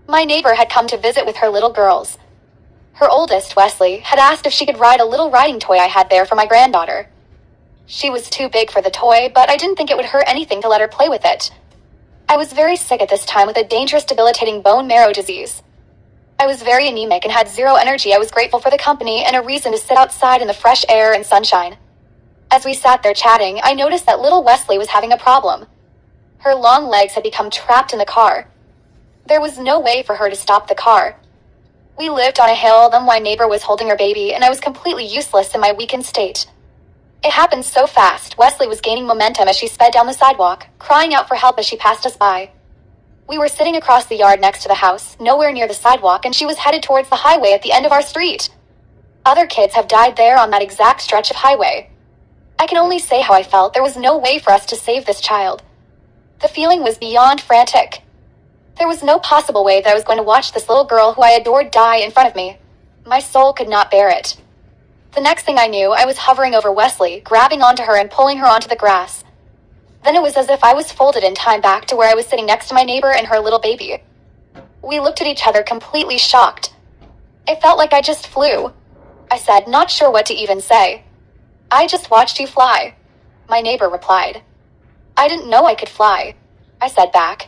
My neighbor had come to visit with her little girls. Her oldest, Wesley, had asked if she could ride a little riding toy I had there for my granddaughter. She was too big for the toy, but I didn't think it would hurt anything to let her play with it. I was very sick at this time with a dangerous, debilitating bone marrow disease. I was very anemic and had zero energy. I was grateful for the company and a reason to sit outside in the fresh air and sunshine. As we sat there chatting, I noticed that little Wesley was having a problem. Her long legs had become trapped in the car. There was no way for her to stop the car. We lived on a hill, then my neighbor was holding her baby, and I was completely useless in my weakened state. It happened so fast. Wesley was gaining momentum as she sped down the sidewalk, crying out for help as she passed us by. We were sitting across the yard next to the house, nowhere near the sidewalk, and she was headed towards the highway at the end of our street. Other kids have died there on that exact stretch of highway. I can only say how I felt. There was no way for us to save this child. The feeling was beyond frantic. There was no possible way that I was going to watch this little girl who I adored die in front of me. My soul could not bear it. The next thing I knew, I was hovering over Wesley, grabbing onto her and pulling her onto the grass. Then it was as if I was folded in time back to where I was sitting next to my neighbor and her little baby. We looked at each other completely shocked. It felt like I just flew. I said, not sure what to even say. I just watched you fly. My neighbor replied. I didn't know I could fly. I said back.